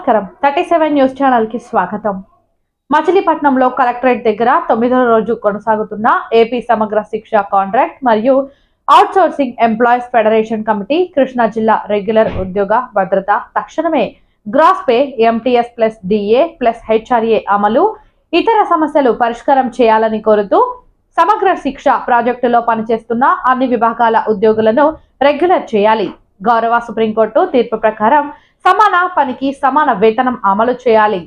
నమస్కారం 37 news channel కి స్వాగతం. మచిలీపట్నంలో కలెక్టరేట్ దగ్గర 9వ రోజు కొనసాగుతున్న ఏపీ సమగ్ర శిక్ష కాంట్రాక్ట్ మరియు outsourcing employees federation committee Krishna జిల్లా రెగ్యులర్ ఉద్యోగ భద్రత తక్షణమే gross pay MTS plus DA plus HRA అమలు ఇతర సమస్యలు పరిష్కారం చేయాలని కోరుతూ సమగ్ర శిక్ష ప్రాజెక్టులో పనిచేస్తున్న అన్ని విభాగాల ఉద్యోగులను రెగ్యులర్ చేయాలి. గౌరవ సుప్రీంకోర్టు తీర్పు ప్రకారం సమాన పనికి సమాన వేతనం అమలు చేయాలి.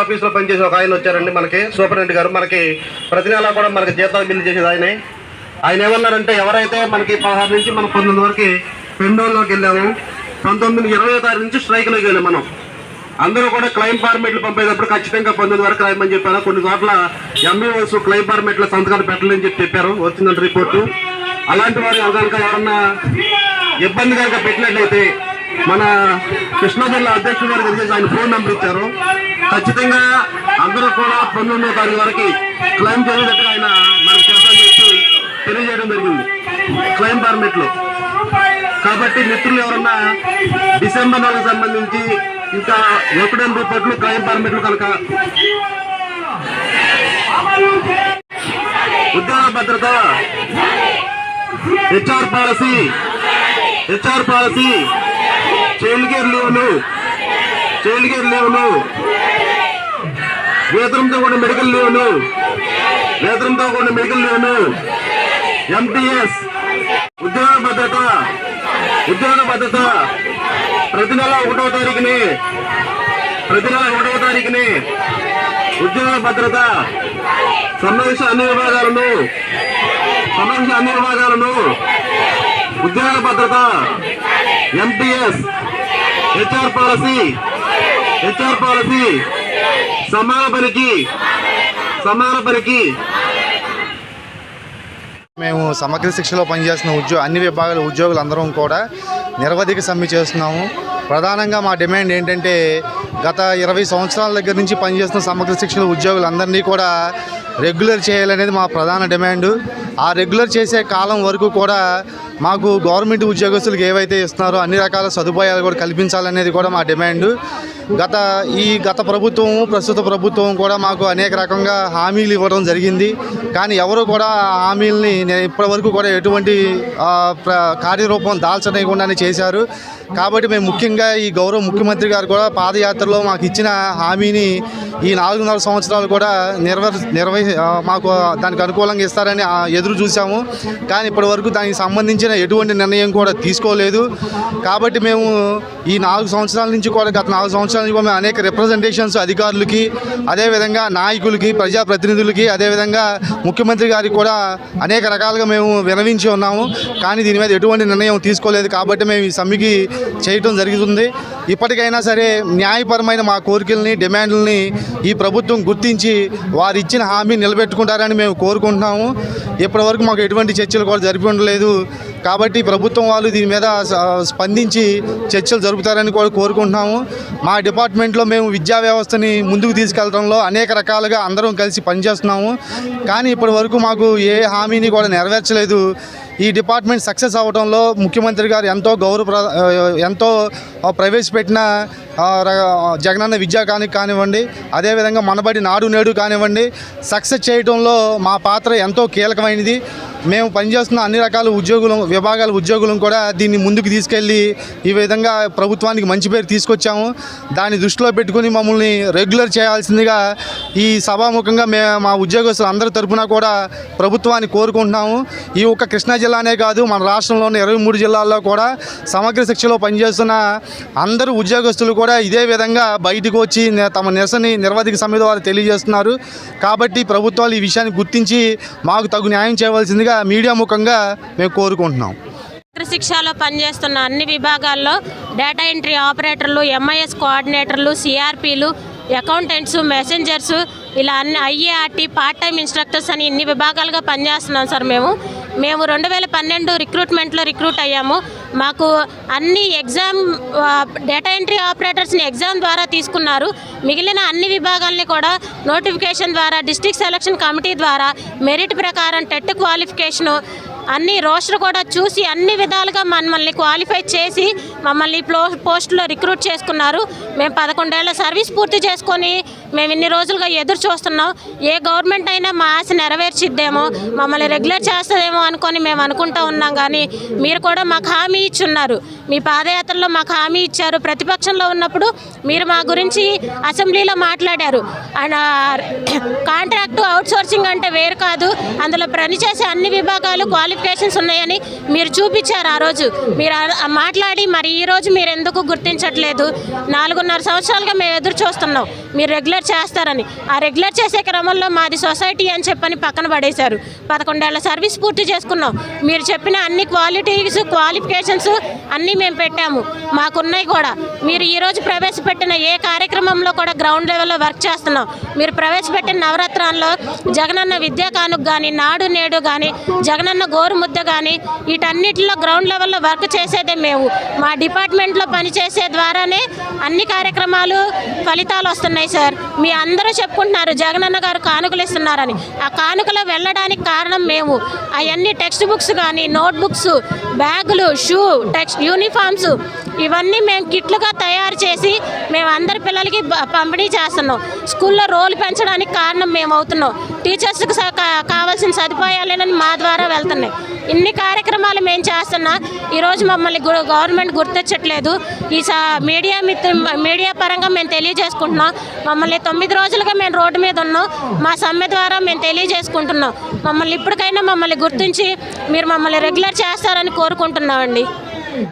ఆఫీస్ లో పనిచేసే ఒక ఆయన వచ్చారండి, మనకి సూపరింటెండెంట్ గారు. మనకి ప్రతి నెల కూడా మనకి జీతాలు బిల్లు చేసేది ఆయన ఏమన్నారంటే, ఎవరైతే మనకి 16 నుంచి మనం 19 వరకు పెండోల్లోకి వెళ్ళాము, 19 20వ తారీఖు నుంచి స్ట్రైక్లోకి వెళ్ళాము. మనం అందరూ కూడా క్లెయిమ్ ఫార్మేట్లు పంపేటప్పుడు ఖచ్చితంగా 19 వరకు రాయమని చెప్పారు. కొన్ని చోట్ల ఎంబీఓస్ క్లెయిమ్ ఫార్మేట్లో సంతకాలు పెట్టాలని చెప్పారు, వచ్చిందంటే రిపోర్టు. అలాంటి వారు కనుక ఎవరన్నా ఇబ్బంది కనుక పెట్టినట్లయితే మన కృష్ణా జిల్లా అధ్యక్షుడు గారు తెలిసి ఆయన ఫోన్ నెంబర్ ఇచ్చారు. ఖచ్చితంగా అందరూ కూడా 19వ తారీఖు వరకు క్లెయిమ్ చేసేటట్టు ఆయన మనకు చేస్తామని చెప్పి తెలియజేయడం జరిగింది క్లెయిమ్ ఫార్మేట్లో. కాబట్టి మిత్రులు ఎవరన్నా డిసెంబర్ నెలకు సంబంధించి ఇంకా ఎప్పుడైనా రిపోర్ట్లు క్లెయిమ్ ఫార్మేట్లు కనుక ఉద్యోగ భద్రత హెచ్ఆర్ పాలసీ చైల్డ్ కేర్ లీవ్లు వేతనంతో కూడిన మెడికల్ లీవ్లు ఎంటీఎస్ ఉద్యోగ భద్రత ప్రతి నెల 1వ తారీఖుని ఉద్యోగ భద్రత సంబంధించిన అన్ని విభాగాలను ఉద్యోగ భద్రత ఎంటీఎస్ హెచ్ఆర్ పాలసీ సమాన పనికి మేము సమగ్ర శిక్షలో పనిచేస్తున్న అన్ని విభాగాల ఉద్యోగులందరం కూడా నిరవధిక సమ్మె చేస్తున్నాము. ప్రధానంగా మా డిమాండ్ ఏంటంటే, గత 20 సంవత్సరాల దగ్గర నుంచి పనిచేస్తున్న సమగ్ర శిక్షణ ఉద్యోగులందరినీ కూడా రెగ్యులర్ చేయాలనేది మా ప్రధాన డిమాండ్. ఆ రెగ్యులర్ చేసే కాలం వరకు కూడా మాకు గవర్నమెంట్ ఉద్యోగస్తులకు ఏవైతే ఇస్తున్నారో అన్ని రకాల సదుపాయాలు కూడా కల్పించాలనేది కూడా మా డిమాండ్. గత ప్రభుత్వం ప్రస్తుత ప్రభుత్వం కూడా మాకు అనేక రకంగా హామీలు ఇవ్వడం జరిగింది. కానీ ఎవరు కూడా హామీలని ఇప్పటివరకు కూడా ఎటువంటి కార్యరూపం దాల్చనేయకుండానే చేశారు. కాబట్టి మేము ముఖ్యంగా ఈ గౌరవ ముఖ్యమంత్రి గారు కూడా పాదయాత్రలో మాకు ఇచ్చిన హామీని ఈ 4.5 సంవత్సరాలు కూడా మాకు దానికి అనుకూలంగా ఇస్తారని ఎదురు చూసాము. కానీ ఇప్పటి వరకు దానికి సంబంధించిన ఎటువంటి నిర్ణయం కూడా తీసుకోలేదు. కాబట్టి మేము ఈ 4 సంవత్సరాల నుంచి కూడా గత 4 సంవత్సరాల నుంచి కూడా మేము అనేక రిప్రజెంటేషన్స్ అధికారులకి, అదేవిధంగా నాయకులకి, ప్రజాప్రతినిధులకి, అదేవిధంగా ముఖ్యమంత్రి గారికి కూడా అనేక రకాలుగా మేము వినవించి ఉన్నాము. కానీ దీని మీద ఎటువంటి నిర్ణయం తీసుకోలేదు. కాబట్టి మేము ఈ సమ్మెకి చేయటం జరుగుతుంది. ఇప్పటికైనా సరే న్యాయపరమైన మా కోరికల్ని, డిమాండ్లని ఈ ప్రభుత్వం గుర్తించి వారు ఇచ్చిన హామీ నిలబెట్టుకుంటారని మేము కోరుకుంటున్నాము. ఇప్పటివరకు మాకు ఎటువంటి చర్చలు కూడా జరిపి ఉండలేదు. కాబట్టి ప్రభుత్వం వాళ్ళు దీని మీద స్పందించి చర్చలు జరుపుతారని కూడా కోరుకుంటున్నాము. మా డిపార్ట్మెంట్లో మేము విద్యా వ్యవస్థని ముందుకు తీసుకెళ్లడంలో అనేక రకాలుగా అందరం కలిసి పనిచేస్తున్నాము. కానీ ఇప్పటి వరకు మాకు ఏ హామీని కూడా నెరవేర్చలేదు. ఈ డిపార్ట్మెంట్ సక్సెస్ అవ్వడంలో ముఖ్యమంత్రి గారు ఎంతో ప్రవేశపెట్టిన జగనన్న విద్యా కానివ్వండి, అదేవిధంగా మనబడి నాడు నేడు కానివ్వండి, సక్సెస్ చేయడంలో మా పాత్ర ఎంతో కీలకమైనది. మేము పనిచేస్తున్న అన్ని రకాల విభాగాల ఉద్యోగులను కూడా దీన్ని ముందుకు తీసుకెళ్ళి ఈ విధంగా ప్రభుత్వానికి మంచి పేరు తీసుకొచ్చాము. దాన్ని దృష్టిలో పెట్టుకుని మమ్మల్ని రెగ్యులర్ చేయాల్సిందిగా ఈ సభాముఖంగా మా ఉద్యోగస్తులు అందరి తరఫున కూడా ప్రభుత్వాన్ని కోరుకుంటున్నాము. ఈ ఒక్క కృష్ణా జిల్లానే కాదు, మన రాష్ట్రంలోని 23 జిల్లాల్లో కూడా సమగ్ర శిక్షలో పనిచేస్తున్న అందరూ ఉద్యోగస్తులు కూడా ఇదే విధంగా బయటకు వచ్చి తమ నిరసనని నిరవధిక సమ్మె ద్వారా తెలియజేస్తున్నారు. కాబట్టి ప్రభుత్వాలు ఈ విషయాన్ని గుర్తించి మాకు తగు న్యాయం చేయవలసిందిగా మీడియా ముఖంగా మేము కోరుకుంటున్నాం. శిక్షలో పనిచేస్తున్న అన్ని విభాగాల్లో డేటా ఎంట్రీ ఆపరేటర్లు, ఎంఐఎస్ కోఆర్డినేటర్లు, సిఆర్పీలు, అకౌంటెంట్స్, మెసెంజర్స్, ఇలా అన్ని ఐఏఆర్టీ, పార్ట్ టైం ఇన్స్ట్రక్టర్స్ అని ఇన్ని విభాగాలుగా పనిచేస్తున్నాం సార్. మేము 2012 రిక్రూట్మెంట్లో రిక్రూట్ అయ్యాము. మాకు అన్ని డేటా ఎంట్రీ ఆపరేటర్స్ని ఎగ్జామ్ ద్వారా తీసుకున్నారు. మిగిలిన అన్ని విభాగాల్ని కూడా నోటిఫికేషన్ ద్వారా, డిస్ట్రిక్ట్ సెలక్షన్ కమిటీ ద్వారా మెరిట్ ప్రకారం టెట్ క్వాలిఫికేషను అన్ని రోస్టర్ కూడా చూసి అన్ని విధాలుగా మమ్మల్ని క్వాలిఫై చేసి మమ్మల్ని పోస్టులో రిక్రూట్ చేసుకున్నారు. మేము 11 ఏళ్ల సర్వీస్ పూర్తి చేసుకొని మేము ఇన్ని రోజులుగా ఎదురు చూస్తున్నాం. ఏ గవర్నమెంట్ అయినా మా ఆశ నెరవేర్చిద్దేమో, మమ్మల్ని రెగ్యులర్ చేస్తుందేమో అనుకొని మేము అనుకుంటూ ఉన్నాం. కానీ మీరు కూడా మాకు హామీ ఇచ్చున్నారు. మీ పాదయాత్రలో మాకు హామీ ఇచ్చారు. ప్రతిపక్షంలో ఉన్నప్పుడు మీరు మా గురించి అసెంబ్లీలో మాట్లాడారు. అండ్ కాంట్రాక్టు అవుట్సోర్సింగ్ అంటే వేరు కాదు, అందులో పనిచేసే అన్ని విభాగాలు క్వాలిఫికేషన్స్ ఉన్నాయని మీరు చూపించారు ఆ రోజు. మీరు మాట్లాడి మరి ఈరోజు మీరు ఎందుకు గుర్తించట్లేదు? 4.5 సంవత్సరాలుగా మేము ఎదురు చూస్తున్నాం మీరు రెగ్యులర్ చేస్తారని. ఆ రెగ్యులర్ చేసే క్రమంలో మాది సొసైటీ అని చెప్పని పక్కన పడేశారు. 11 ఏళ్ల సర్వీస్ పూర్తి చేసుకున్నాం. మీరు చెప్పిన అన్ని క్వాలిఫికేషన్స్ అన్నీ మేము పెట్టాము, మాకున్నాయి కూడా. మీరు ఈరోజు ప్రవేశపెట్టిన ఏ కార్యక్రమంలో కూడా గ్రౌండ్ లెవెల్లో వర్క్ చేస్తున్నాం. మీరు ప్రవేశపెట్టిన నవరత్నాల్లో జగనన్న విద్యా కానుక కానీ, నాడు నేడు కానీ, జగనన్న గోరుముద్ద కానీ, వీటన్నిటిలో గ్రౌండ్ లెవెల్లో వర్క్ చేసేదే మేము. మా డిపార్ట్మెంట్లో పనిచేసే ద్వారానే అన్ని కార్యక్రమాలు ఫలితాలు వస్తున్నాయి సార్. మీ అందరూ చెప్పుకుంటున్నారు జగనన్న గారు కానుకలు ఇస్తున్నారని. ఆ కానుకలు వెళ్ళడానికి కారణం మేము. అవన్నీ టెక్స్ట్ బుక్స్ కానీ, నోట్ బుక్స్, బ్యాగులు, షూ, యూనిఫామ్స్ ఇవన్నీ మేము కిట్లుగా తయారు చేసి మేము అందరి పిల్లలకి పంపిణీ చేస్తున్నాం. స్కూల్లో రోల్ పెంచడానికి కారణం మేము అవుతున్నాం. టీచర్స్కి కావాల్సిన సదుపాయాలేనని మా ద్వారా వెళ్తున్నాయి. ఇన్ని కార్యక్రమాలు మేము చేస్తున్నా ఈరోజు మమ్మల్ని గవర్నమెంట్ గుర్తించట్లేదు. ఈ మీడియా పరంగా మేము తెలియజేసుకుంటున్నాం. మమ్మల్ని 9 రోజులుగా మేము రోడ్డు మీద ఉన్నాం. మా సమ్మె ద్వారా మేము తెలియజేసుకుంటున్నాం. మమ్మల్ని ఇప్పటికైనా మమ్మల్ని గుర్తించి మీరు మమ్మల్ని రెగ్యులర్ చేస్తారని కోరుకుంటున్నామండి.